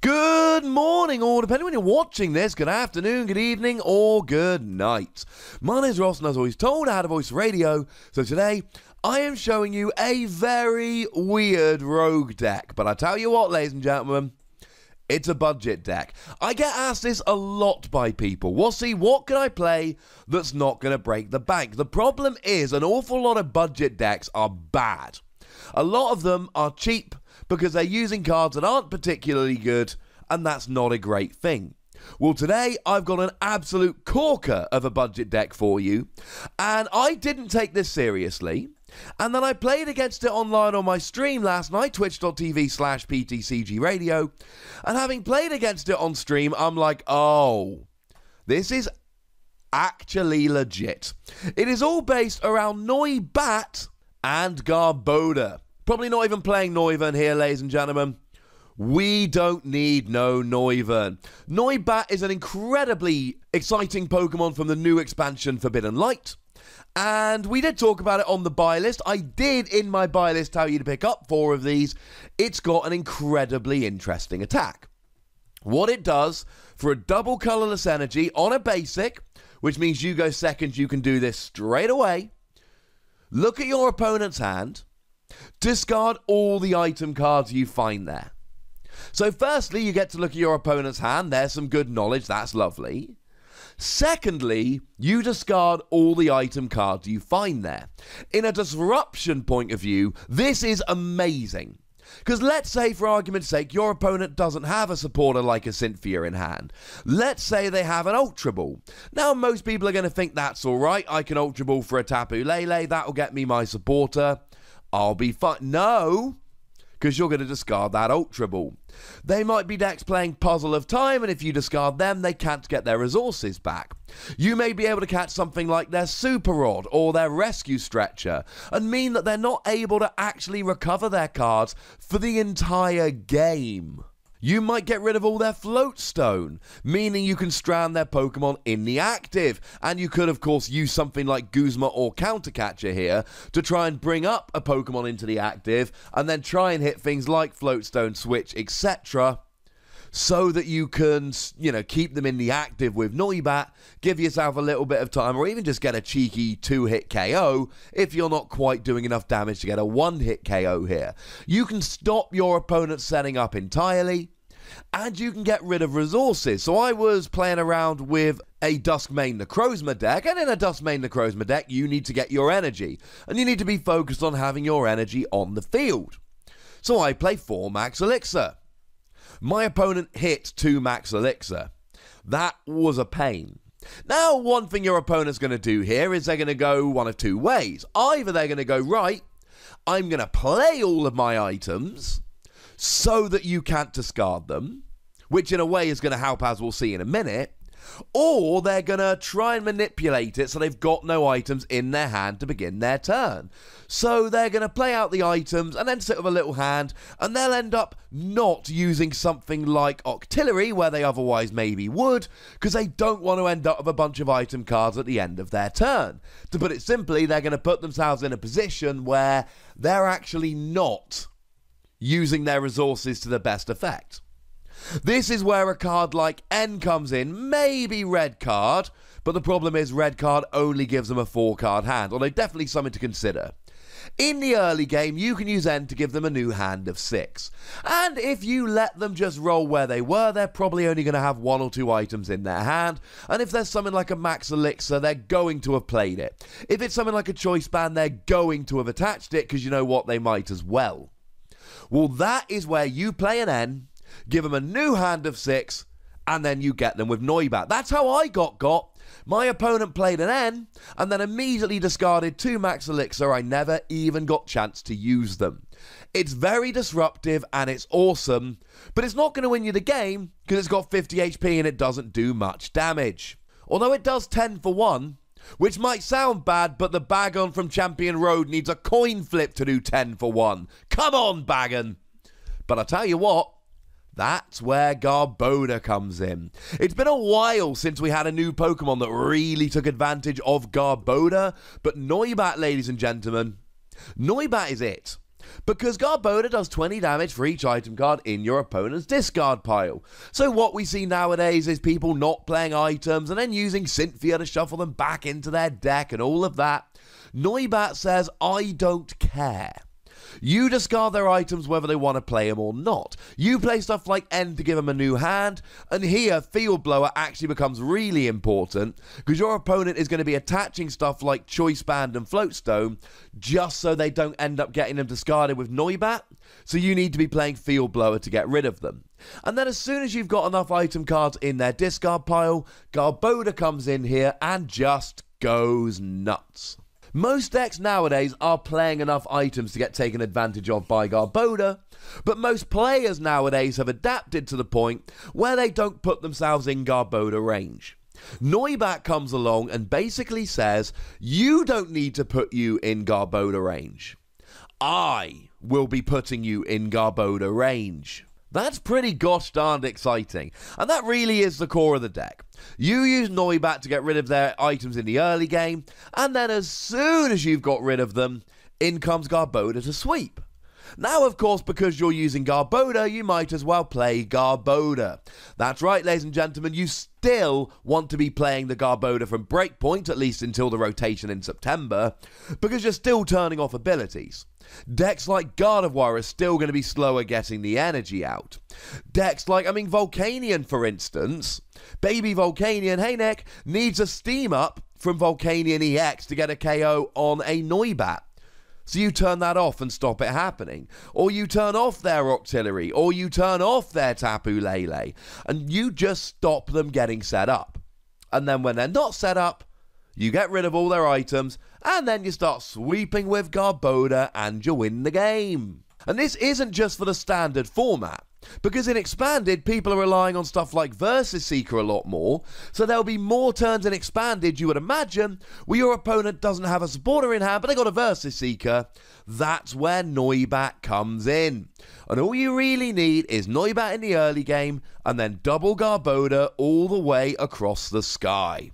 Good morning, or depending when you're watching this, good afternoon, good evening, or good night. My name is Ross, and as always told, I had a voice radio. So today, I am showing you a very weird rogue deck. But I tell you what, ladies and gentlemen, it's a budget deck. I get asked this a lot by people. Well, see, what can I play that's not going to break the bank? The problem is an awful lot of budget decks are bad. A lot of them are cheap because they're using cards that aren't particularly good, and that's not a great thing. Well, today I've got an absolute corker of a budget deck for you, and I didn't take this seriously. And then I played against it online on my stream last night, twitch.tv/PTCG Radio. And having played against it on stream, I'm like, oh, this is actually legit. It is all based around Noibat and Garbodor. Probably not even playing Noivern here, ladies and gentlemen. We don't need no Noivern. Noibat is an incredibly exciting Pokemon from the new expansion Forbidden Light. And we did talk about it on the buy list. I did, in my buy list, tell you to pick up 4 of these. It's got an incredibly interesting attack. What it does, for a double colorless energy on a basic, which means you go second, you can do this straight away. Look at your opponent's hand. Discard all the item cards you find there. So firstly, you get to look at your opponent's hand. There's some good knowledge. That's lovely. Secondly, you discard all the item cards you find there. In a disruption point of view, this is amazing. Because let's say, for argument's sake, your opponent doesn't have a supporter like a Cynthia in hand. Let's say they have an Ultra Ball. Now, most people are going to think that's alright. I can Ultra Ball for a Tapu Lele. That'll get me my supporter. I'll be fine. No, because you're going to discard that Ultra Ball. They might be decks playing Puzzle of Time, and if you discard them, they can't get their resources back. You may be able to catch something like their Super Rod or their Rescue Stretcher, and mean that they're not able to actually recover their cards for the entire game. You might get rid of all their Float Stone, meaning you can strand their Pokemon in the active. And you could, of course, use something like Guzma or Counter Catcher here to try and bring up a Pokemon into the active, and then try and hit things like Float Stone, Switch, etc., so that you can, keep them in the active with Noibat, give yourself a little bit of time, or even just get a cheeky 2-hit KO if you're not quite doing enough damage to get a 1-hit KO here. You can stop your opponent setting up entirely, and you can get rid of resources. So I was playing around with a Duskmane Necrozma deck, and in a Duskmane Necrozma deck, you need to get your energy, and you need to be focused on having your energy on the field. So I play 4 Max Elixir. My opponent hit 2 Max Elixir. That was a pain. Now, one thing your opponent's going to do here is they're going to go one of 2 ways. Either they're going to go, right, I'm going to play all of my items so that you can't discard them, which in a way is going to help, as we'll see in a minute, or they're going to try and manipulate it so they've got no items in their hand to begin their turn. So they're going to play out the items and then sit with a little hand, and they'll end up not using something like Octillery, where they otherwise maybe would, because they don't want to end up with a bunch of item cards at the end of their turn. To put it simply, they're going to put themselves in a position where they're actually not using their resources to the best effect. This is where a card like N comes in, maybe Red Card, but the problem is Red Card only gives them a 4-card hand, although definitely something to consider. In the early game, you can use N to give them a new hand of 6. And if you let them just roll where they were, they're probably only going to have 1 or 2 items in their hand. And if there's something like a Max Elixir, they're going to have played it. If it's something like a Choice Band, they're going to have attached it, because you know what, they might as well. Well, that is where you play an N, give them a new hand of 6, and then you get them with Noibat. That's how I got. My opponent played an N, and then immediately discarded 2 Max Elixir. I never even got chance to use them. It's very disruptive, and it's awesome, but it's not going to win you the game, because it's got 50 HP and it doesn't do much damage. Although it does 10 for 1, which might sound bad, but the Bagon from Champion Road needs a coin flip to do 10 for 1. Come on, Bagon! But I tell you what, that's where Garbodor comes in. It's been a while since we had a new Pokemon that really took advantage of Garbodor, but Noibat, ladies and gentlemen, Noibat is it. Because Garbodor does 20 damage for each item card in your opponent's discard pile. So what we see nowadays is people not playing items and then using Cynthia to shuffle them back into their deck and all of that. Noibat says, I don't care. You discard their items whether they want to play them or not. You play stuff like End to give them a new hand, and here Field Blower actually becomes really important because your opponent is going to be attaching stuff like Choice Band and Floatstone just so they don't end up getting them discarded with Noibat, so you need to be playing Field Blower to get rid of them. And then as soon as you've got enough item cards in their discard pile, Garbodor comes in here and just goes nuts. Most decks nowadays are playing enough items to get taken advantage of by Garbodor, but most players nowadays have adapted to the point where they don't put themselves in Garbodor range. Noibat comes along and basically says, you don't need to put you in Garbodor range. I will be putting you in Garbodor range. That's pretty gosh darned exciting, and that really is the core of the deck. You use Noibat to get rid of their items in the early game, and then as soon as you've got rid of them, in comes Garbodor to sweep. Now, of course, because you're using Garbodor, you might as well play Garbodor. That's right, ladies and gentlemen, you still want to be playing the Garbodor from Breakpoint, at least until the rotation in September, because you're still turning off abilities. Decks like Gardevoir are still going to be slower getting the energy out. Decks like, Volcanion, for instance. Baby Volcanion, hey Nick, needs a steam up from Volcanion EX to get a KO on a Noibat. So you turn that off and stop it happening. Or you turn off their Octillery, or you turn off their Tapu Lele, and you just stop them getting set up. And then when they're not set up, you get rid of all their items, and then you start sweeping with Garbodor, and you win the game. And this isn't just for the standard format, because in Expanded, people are relying on stuff like Versus Seeker a lot more, so there'll be more turns in Expanded, you would imagine, where your opponent doesn't have a supporter in hand, but they got a Versus Seeker. That's where Noibat comes in. And all you really need is Noibat in the early game, and then double Garbodor all the way across the sky.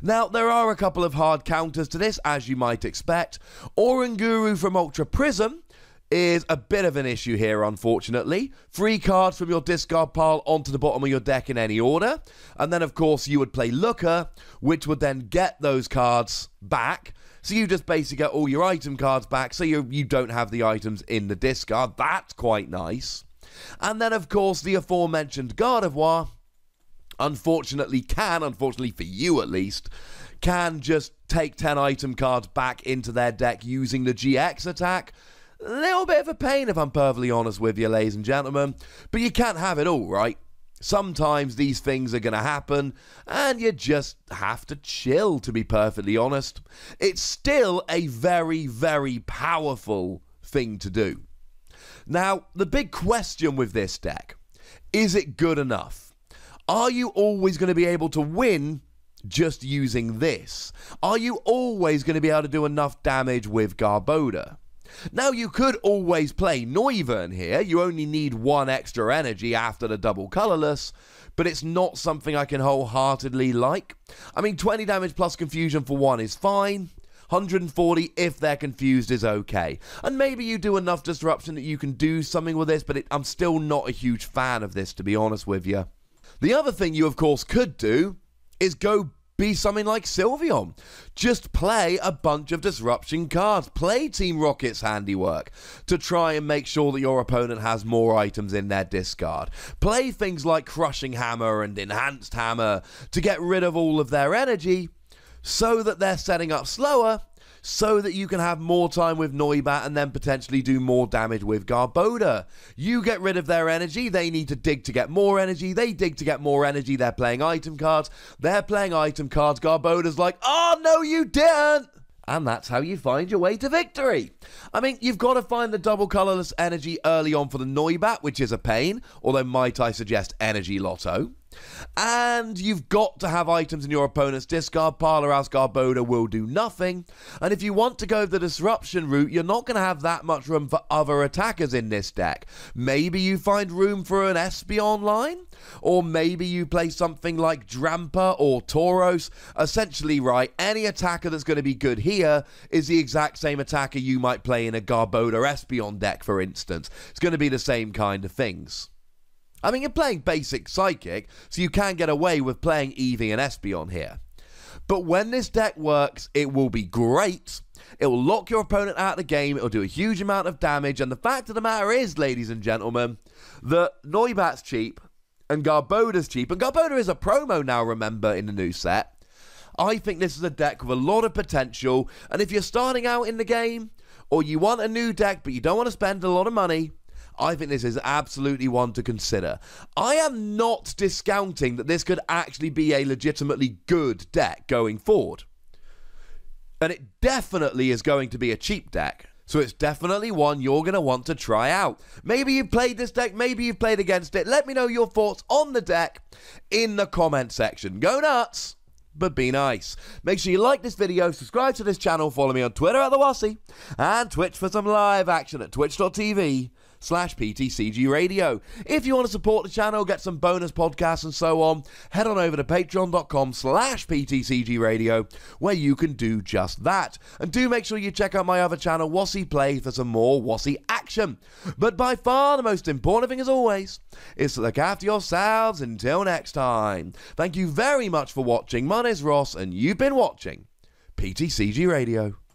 Now, there are a couple of hard counters to this, as you might expect. Oranguru from Ultra Prism is a bit of an issue here, unfortunately. 3 cards from your discard pile onto the bottom of your deck in any order. And then, of course, you would play Looker, which would then get those cards back. So you just basically get all your item cards back, so you don't have the items in the discard. That's quite nice. And then, of course, the aforementioned Gardevoir, unfortunately for you at least, can just take 10 item cards back into their deck using the GX attack. A little bit of a pain, if I'm perfectly honest with you, ladies and gentlemen, but you can't have it all, right? Sometimes these things are going to happen, and you just have to chill, to be perfectly honest. It's still a very, very powerful thing to do. Now, the big question with this deck, is it good enough? Are you always going to be able to win just using this? Are you always going to be able to do enough damage with Garbodor? Now, you could always play Noivern here. You only need 1 extra energy after the double colorless, but it's not something I can wholeheartedly like. 20 damage plus confusion for 1 is fine. 140 if they're confused is okay. And maybe you do enough disruption that you can do something with this, but I'm still not a huge fan of this, to be honest with you. The other thing you, of course, could do is go be something like Sylveon. Just play a bunch of disruption cards. Play Team Rocket's handiwork to try and make sure that your opponent has more items in their discard. Play things like Crushing Hammer and Enhanced Hammer to get rid of all of their energy so that they're setting up slower, so that you can have more time with Noibat and then potentially do more damage with Garbodor. You get rid of their energy, they need to dig to get more energy, they dig to get more energy, they're playing item cards, they're playing item cards, Garbodor's like, oh no you didn't! And that's how you find your way to victory. You've got to find the double colorless energy early on for the Noibat, which is a pain, although might I suggest Energy Lotto. And you've got to have items in your opponent's discard pile, or else Garbodor will do nothing. And if you want to go the disruption route, you're not going to have that much room for other attackers in this deck. Maybe you find room for an Espeon line, or maybe you play something like Drampa or Tauros. Essentially, right, any attacker that's going to be good here is the exact same attacker you might play in a Garbodor Espeon deck, for instance. It's going to be the same kind of things. I mean, you're playing basic Psychic, so you can get away with playing Eevee and Espeon here. But when this deck works, it will be great. It will lock your opponent out of the game, it will do a huge amount of damage, and the fact of the matter is, ladies and gentlemen, that Noibat's cheap, and Garbodor's cheap, and Garbodor is a promo now, remember, in the new set. I think this is a deck with a lot of potential, and if you're starting out in the game, or you want a new deck but you don't want to spend a lot of money, I think this is absolutely one to consider. I am not discounting that this could actually be a legitimately good deck going forward. And it definitely is going to be a cheap deck. So it's definitely one you're going to want to try out. Maybe you've played this deck, maybe you've played against it. Let me know your thoughts on the deck in the comment section. Go nuts, but be nice. Make sure you like this video, subscribe to this channel, follow me on Twitter at TheWossy, and Twitch for some live action at twitch.tv/PTCG Radio. If you want to support the channel, get some bonus podcasts and so on, head on over to patreon.com/PTCG Radio, where you can do just that. And do make sure you check out my other channel, Wossy Play, for some more Wossy action. But by far the most important thing, as always, is to look after yourselves until next time. Thank you very much for watching. My name's Ross, and you've been watching PTCG Radio.